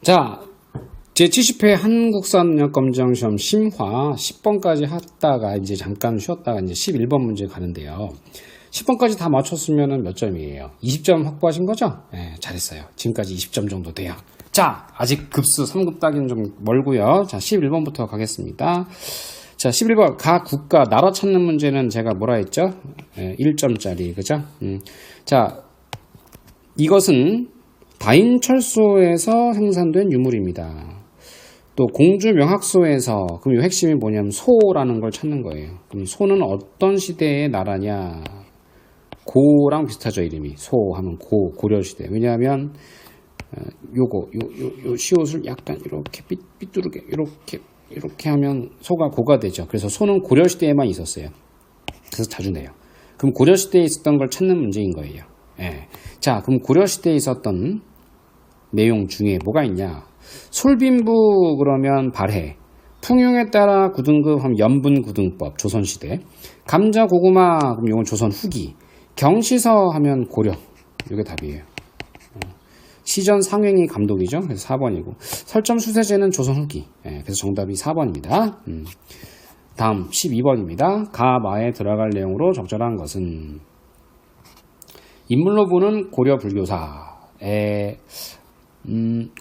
자, 제70회 한국사능력검정시험 심화 10번까지 했다가 이제 잠깐 쉬었다가 이제 11번 문제 가는데요. 10번까지 다 맞췄으면 몇 점이에요? 20점 확보하신 거죠? 네, 잘했어요. 지금까지 20점 정도 돼요. 자, 아직 급수 3급 따기는 좀 멀고요. 자, 11번부터 가겠습니다. 자, 11번 가 국가 나라 찾는 문제는 제가 뭐라 했죠? 1점짜리 그죠? 자, 이것은 다인철소에서 생산된 유물입니다. 또 공주명학소에서, 그럼 이 핵심이 뭐냐면 소라는 걸 찾는 거예요. 그럼 소는 어떤 시대의 나라냐? 고랑 비슷하죠, 이름이. 소 하면 고려시대. 왜냐하면 요 시옷을 약간 이렇게 삐뚤게 이렇게 하면 소가 고가 되죠. 그래서 소는 고려시대에만 있었어요. 그래서 자주 내요. 그럼 고려시대에 있었던 걸 찾는 문제인 거예요. 예. 자, 그럼 고려시대에 있었던 내용 중에 뭐가 있냐? 솔빈부 그러면 발해, 풍용에 따라 구등급 하면 연분구등법 조선시대, 감자 고구마 그럼 이건 조선 후기, 경시서 하면 고려. 이게 답이에요. 시전 상행이 감독이죠. 그래서 4번이고, 설점 수세제는 조선 후기. 그래서 정답이 4번입니다. 다음 12번입니다. 가마에 들어갈 내용으로 적절한 것은, 인물로 보는 고려 불교사의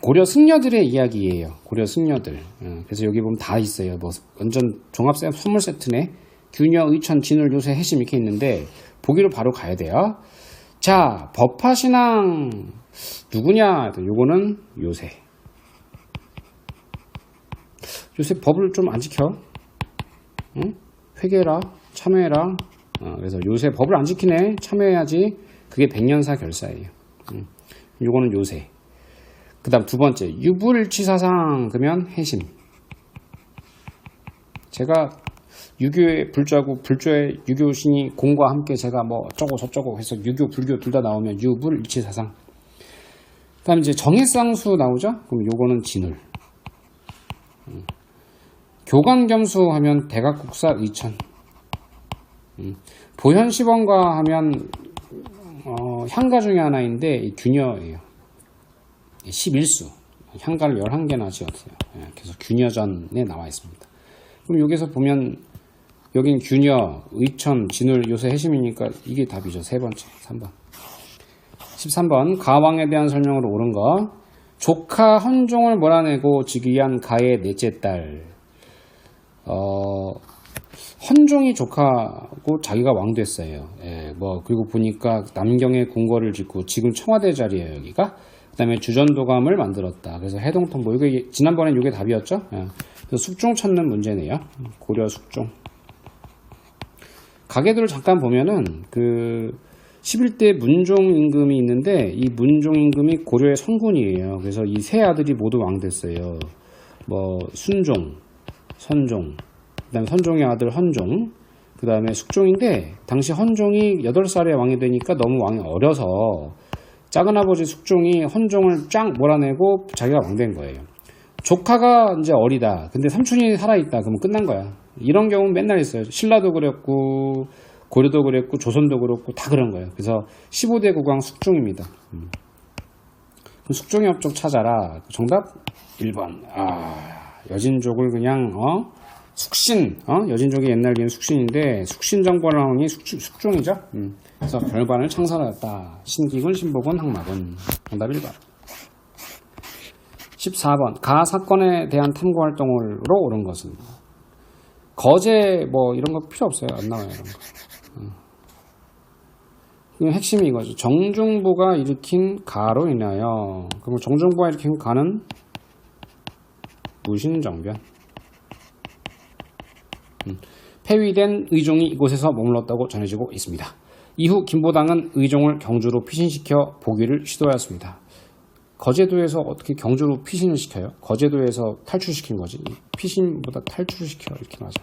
고려 승려들의 이야기예요. 고려 승려들. 그래서 여기 보면 다 있어요. 뭐 완전 종합 선물 세트네. 규녀, 의천, 진울, 요새, 해심 이렇게 있는데 보기로 바로 가야 돼요. 자, 법화신앙 누구냐? 요거는 요새. 요새 법을 좀 안 지켜. 응? 회개라, 참회라. 그래서 요새 법을 안 지키네. 참회해야지. 그게 백년사 결사예요. 요거는 요새. 그 다음 두 번째, 유불일치사상, 그러면 해심. 제가 유교의 불자고, 불조의 유교신이 공과 함께 제가 뭐 어쩌고 저쩌고 해서 유교, 불교 둘 다 나오면 유불일치사상. 그 다음 이제 정해쌍수 나오죠? 그럼 요거는 진울. 교관겸수 하면 대각국사 의천. 보현시범가 하면 향가 중에 하나인데 균여예요. 11수. 향가를 11개나 지었어요. 그래서 균여전에 나와 있습니다. 그럼 여기서 보면 여긴 균여, 의천, 진울, 요새, 해심이니까 이게 답이죠. 세 번째, 3번. 13번 가왕에 대한 설명으로 옳은 거. 조카 헌종을 몰아내고 즉위한 가의 넷째 딸. 헌종이 조카고 자기가 왕 됐어요. 그리고 보니까 남경에 궁궐을 짓고 지금 청와대 자리예요, 여기가. 그 다음에 주전도감을 만들었다. 그래서 해동통보. 이게 지난번엔 이게 답이었죠? 그래서 숙종 찾는 문제네요. 고려 숙종. 가계도를 잠깐 보면은 11대 문종 임금이 있는데 이 문종 임금이 고려의 성군이에요. 그래서 이 세 아들이 모두 왕 됐어요. 뭐 순종, 선종, 그다음에 선종의 아들 헌종, 그 다음에 숙종인데 당시 헌종이 8살에 왕이 되니까 너무 왕이 어려서 작은 아버지 숙종이 헌종을 쫙 몰아내고 자기가 왕 된 거예요. 조카가 이제 어리다. 근데 삼촌이 살아있다. 그러면 끝난 거야. 이런 경우는 맨날 있어요. 신라도 그랬고 고려도 그랬고 조선도 그렇고 다 그런 거예요. 그래서 15대 국왕 숙종입니다. 숙종의 업적 찾아라. 정답 1번. 여진족을 그냥 숙신, 여진족이 옛날 기는 숙신인데 숙신정벌왕이 숙종이죠. 그래서 별관을 창설하였다. 신기군, 신복은, 항막은. 정답 1번. 14번 가 사건에 대한 탐구활동으로 옳은 것은. 거제 뭐 이런 거 필요 없어요. 안 나와요, 이런 거. 핵심이 이거죠. 정중부가 일으킨 가로 인하여. 그럼 정중부가 일으킨 가는 무신정변. 폐위된 의종이 이곳에서 머물렀다고 전해지고 있습니다. 이후 김보당은 의종을 경주로 피신시켜 복위를 시도하였습니다. 거제도에서 어떻게 경주로 피신을 시켜요? 거제도에서 탈출시킨 거지. 피신보다 탈출을 시켜. 이렇게 맞아.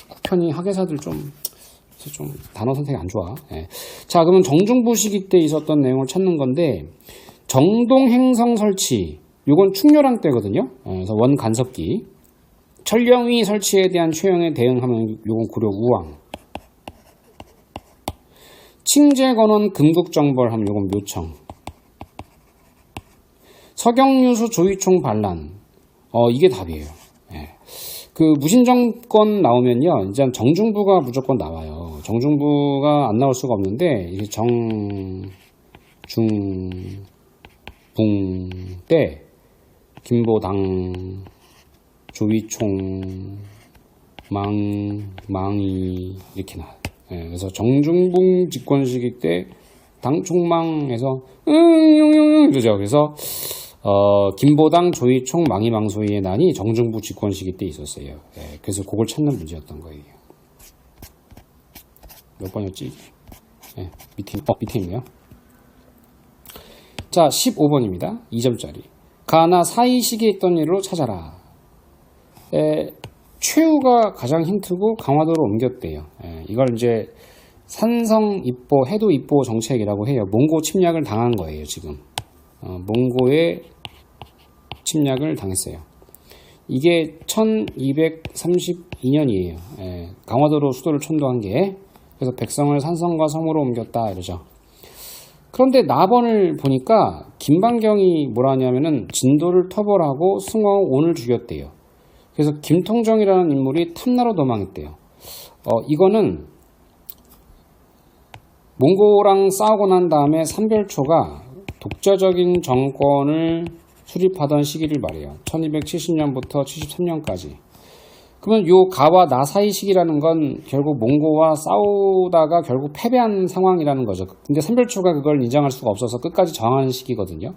국편이 학예사들 좀 단어 선택이 안 좋아. 자, 그러면 정중부 시기 때 있었던 내용을 찾는 건데, 정동행성 설치. 요건 충렬왕 때거든요. 그래서 원간섭기. 천령위 설치에 대한 최영에 대응하면 요건 고려 우왕. 칭제건원 금국정벌 하면 요건 묘청. 서경유수 조이총 반란. 이게 답이에요. 예. 그 무신정권 나오면요, 이제 정중부가 무조건 나와요. 정중부가 안 나올 수가 없는데, 이게 붕 때 김보당, 조이총, 망이 이렇게 나와요. 예, 그래서 정중붕 집권 시기 때 당총망에서 그죠. 그래서 김보당, 조이총, 망이망소이의 난이 정중부 집권 시기 때 있었어요. 예, 그래서 그걸 찾는 문제였던 거예요. 몇 번이었지? 예, 밑에 있네요. 자, 15번입니다. 2점짜리. 가나 사이 시기에 있던 일로 찾아라. 최후가 가장 힌트고 강화도로 옮겼대요. 이걸 이제 산성 입보, 해도 입보 정책이라고 해요. 몽고 침략을 당한 거예요, 지금. 몽고의 침략을 당했어요. 이게 1232년이에요. 강화도로 수도를 천도한 게. 그래서 백성을 산성과 섬으로 옮겼다, 이러죠. 그런데 나번을 보니까 김반경이 뭐라 하냐면은 진도를 터벌하고 승왕 온을 죽였대요. 그래서 김통정이라는 인물이 탐나로 도망했대요. 이거는 몽고랑 싸우고 난 다음에 삼별초가 독자적인 정권을 수립하던 시기를 말해요. 1270년부터 73년까지. 그러면 요 가와 나 사이 시기라는 건 결국 몽고와 싸우다가 결국 패배한 상황이라는 거죠. 근데 삼별초가 그걸 인정할 수가 없어서 끝까지 저항하는 시기거든요.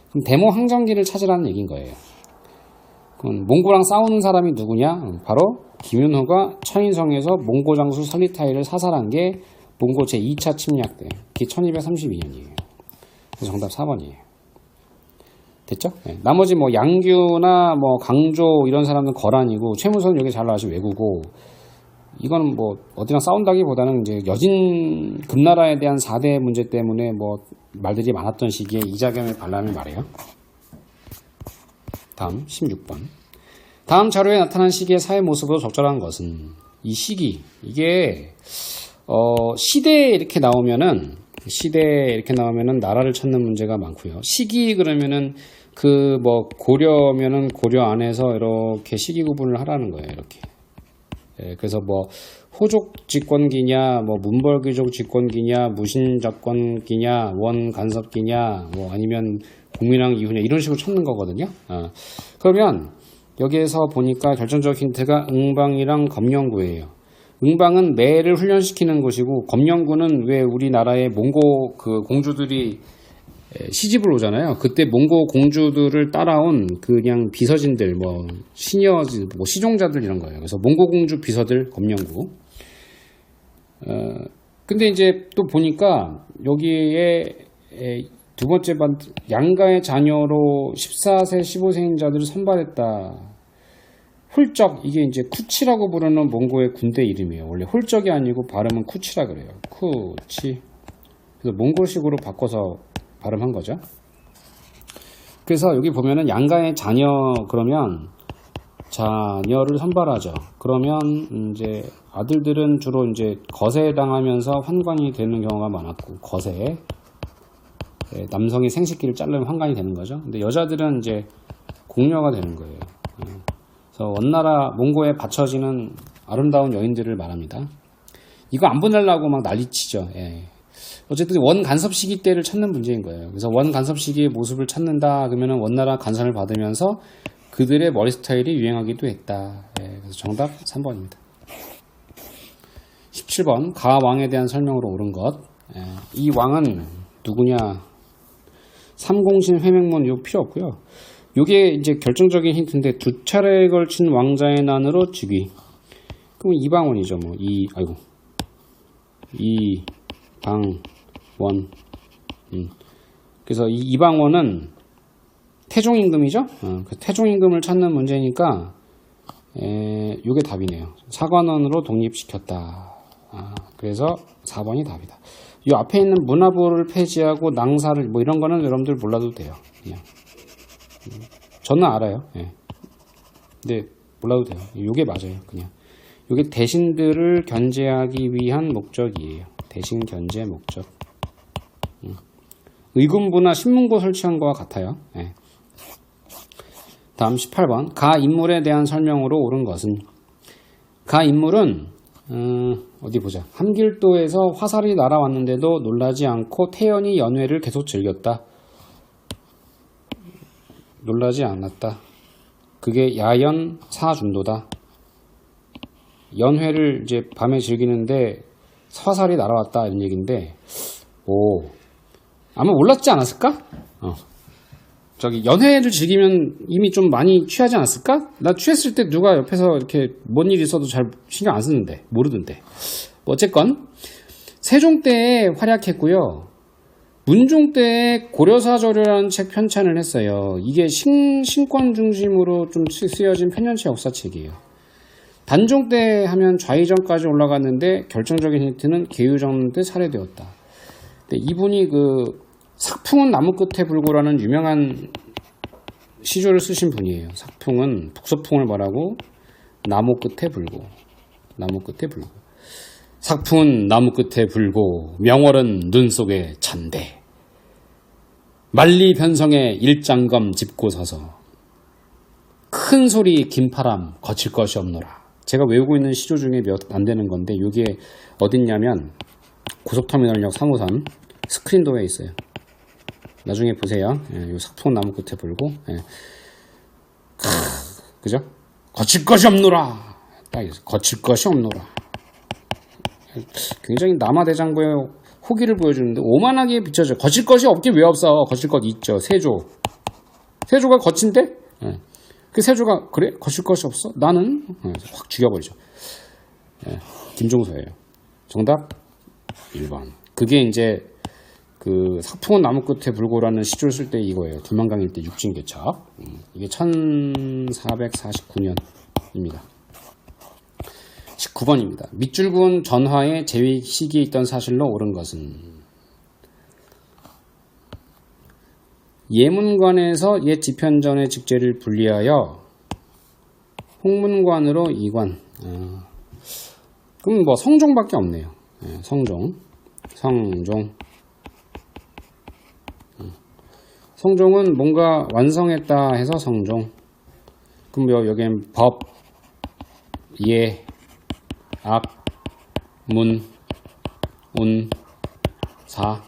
그럼 대모 항전기를 찾으라는 얘기인 거예요. 그럼 몽고랑 싸우는 사람이 누구냐? 바로 김윤호가 천인성에서 몽고 장수 설리타이를 사살한 게 몽고 제2차 침략 때. 그게 1232년이에요. 그래서 정답 4번이에요. 됐죠? 네. 나머지 뭐 양규나 뭐 강조 이런 사람은 거란이고 최무선 여기 잘 나와서 왜구고 이거는 뭐 어디랑 싸운다기보다는 이제 여진 금나라에 대한 4대 문제 때문에 뭐 말들이 많았던 시기에 이자겸의 반란을 말해요. 다음 16번. 다음 자료에 나타난 시기의 사회 모습으로 적절한 것은 이 시기 이게 시대에 이렇게 나오면은 나라를 찾는 문제가 많고요. 시기 그러면은 그 뭐 고려면은 고려 안에서 이렇게 시기 구분을 하라는 거예요. 이렇게. 예, 그래서 뭐 호족 집권기냐, 뭐 문벌귀족 집권기냐, 무신접권기냐, 원간섭기냐, 뭐 아니면 공민왕 이후냐 이런 식으로 찾는 거거든요. 그러면 여기에서 보니까 결정적 힌트가 응방이랑 검령구예요. 응방은 매를 훈련시키는 곳이고 검령구는 왜 우리나라의 몽고 그 공주들이 시집을 오잖아요. 그때 몽고 공주들을 따라온 그냥 비서진들, 뭐 시녀, 뭐 시종자들 이런 거예요. 그래서 몽고 공주 비서들 검령구. 근데 이제 또 보니까 여기에 두 번째 반 양가의 자녀로 14세, 15세인자들을 선발했다. 홀적, 이게 이제 쿠치라고 부르는 몽고의 군대 이름이에요. 원래 홀적이 아니고 발음은 쿠치라 그래요. 쿠치. 그래서 몽골식으로 바꿔서 발음한 거죠. 그래서 여기 보면은 양가의 자녀 그러면 자녀를 선발하죠. 그러면 이제 아들들은 주로 이제 거세당하면서 환관이 되는 경우가 많았고 거세. 남성이 생식기를 자르면 환관이 되는 거죠. 근데 여자들은 이제 공녀가 되는 거예요. 그래서 원나라 몽고에 바쳐지는 아름다운 여인들을 말합니다. 이거 안 보내려고 막 난리치죠. 예. 어쨌든 원 간섭 시기 때를 찾는 문제인 거예요. 그래서 원 간섭 시기의 모습을 찾는다 그러면은 원나라 간섭을 받으면서 그들의 머리 스타일이 유행하기도 했다. 예. 그래서 정답 3번입니다. 17번 가왕에 대한 설명으로 옳은 것. 예. 이 왕은 누구냐? 삼공신 회맹문 이거 필요 없고요. 요게 이제 결정적인 힌트인데 두 차례에 걸친 왕자의 난으로 즉위. 그럼 이방원이죠. 뭐 이방원. 그래서 이 이방원은 태종임금이죠. 그 태종임금을 찾는 문제니까 요게 답이네요. 사관원으로 독립시켰다. 그래서 4번이 답이다. 이 앞에 있는 문화부를 폐지하고 낭사를 뭐 이런 거는 여러분들 몰라도 돼요. 그냥. 저는 알아요. 예. 근데 몰라도 돼요. 요게 맞아요. 그냥. 요게 대신들을 견제하기 위한 목적이에요. 대신 견제 목적. 의군부나 신문고 설치한 거와 같아요. 예. 다음 18번. 가 인물에 대한 설명으로 옳은 것은? 가 인물은 어디 보자. 함길도에서 화살이 날아왔는데도 놀라지 않고 태연히 연회를 계속 즐겼다. 놀라지 않았다. 그게 야연 사준도다. 연회를 이제 밤에 즐기는데 화살이 날아왔다 이런 얘기인데, 오, 아마 몰랐지 않았을까? 저기 연회를 즐기면 이미 좀 많이 취하지 않았을까? 나 취했을 때 누가 옆에서 이렇게 뭔 일이 있어도 잘 신경 안 쓰는데, 모르던데. 어쨌건 세종 때에 활약했고요. 문종 때에 고려사저료라는 책 편찬을 했어요. 이게 신권 중심으로 좀 쓰여진 편년체 역사책이에요. 단종 때 하면 좌의정까지 올라갔는데 결정적인 힌트는 계유정 때 살해되었다. 근데 이분이 그 삭풍은 나무 끝에 불고라는 유명한 시조를 쓰신 분이에요. 삭풍은 북서풍을 말하고 나무 끝에 불고, 나무 끝에 불고. 삭풍은 나무 끝에 불고 명월은 눈 속에 찬대. 만리 변성에 일장검 짚고 서서 큰 소리 긴파람 거칠 것이 없노라. 제가 외우고 있는 시조 중에 몇 안 되는 건데 이게 어딨냐면 고속터미널역 3호선 스크린도어에 있어요. 나중에 보세요. 예, 요 삭풍 나무 끝에 불고, 예. 그죠? 거칠 것이 없노라. 딱 있어. 거칠 것이 없노라. 굉장히 남아대장부의 호기를 보여주는데 오만하게 비춰져. 거칠 것이 없긴 왜 없어? 거칠 것 있죠. 세조. 세조가 거친데? 예. 그 세조가 그래? 거칠 것이 없어? 나는 확 죽여버리죠. 예. 김종서예요. 정답 1번. 그게 이제 그 삭풍은 나무 끝에 불고라는 시조를 쓸 때 이거예요. 두만강일 때 육진개척. 이게 1449년입니다. 19번입니다. 밑줄군 전화의 재위 시기에 있던 사실로 옳은 것은? 예문관에서 옛 지편전의 직제를 분리하여 홍문관으로 이관. 그럼 뭐 성종밖에 없네요. 성종. 성종은 뭔가 완성했다 해서 성종. 그럼 여기엔 법, 예, 악, 문, 운, 사,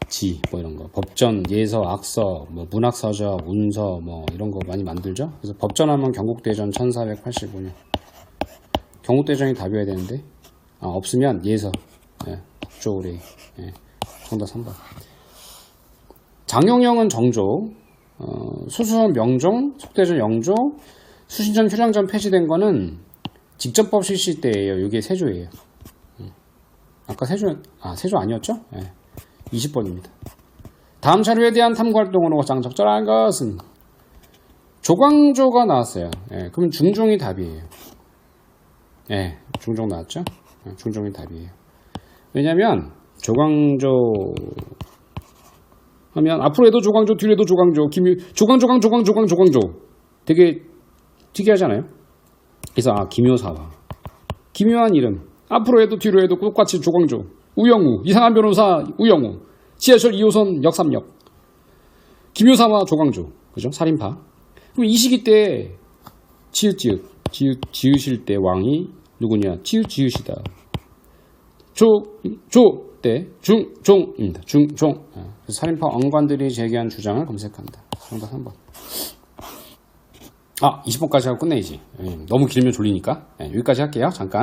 지, 뭐 이런 거. 법전, 예서, 악서, 뭐 문학서적, 운서, 뭐 이런 거 많이 만들죠. 그래서 법전하면 경국대전 1485년. 경국대전이 답이어야 되는데, 없으면 예서, 북조의, 정답 3번. 장용영은 정조, 수수원 명종, 속대전 영조, 수신전 휴량전 폐지된 거는 직전법 실시 때예요. 이게 세조예요. 아까 세조 아니었죠? 20번입니다. 다음 자료에 대한 탐구활동으로 가장 적절한 것은? 조광조가 나왔어요. 그럼 중종이 답이에요. 중종 나왔죠? 중종이 답이에요. 왜냐면 조광조 하면 앞으로 해도 조광조, 뒤로 해도 조광조, 조광조 되게 특이하잖아요. 그래서 기묘사화, 기묘한 이름, 앞으로 해도 뒤로 해도 똑같이 조광조, 우영우, 이상한 변호사 우영우, 지하철 2호선 역삼역, 기묘사화 조광조, 그죠? 살인파. 그럼 이 시기 때 지으실 때 왕이 누구냐? 지으시다. 때 중종입니다. 중종. 살인파 언관들이 제기한 주장을 검색한다. 정답 3번. 20번까지 하고 끝내야지. 너무 길면 졸리니까. 여기까지 할게요. 잠깐.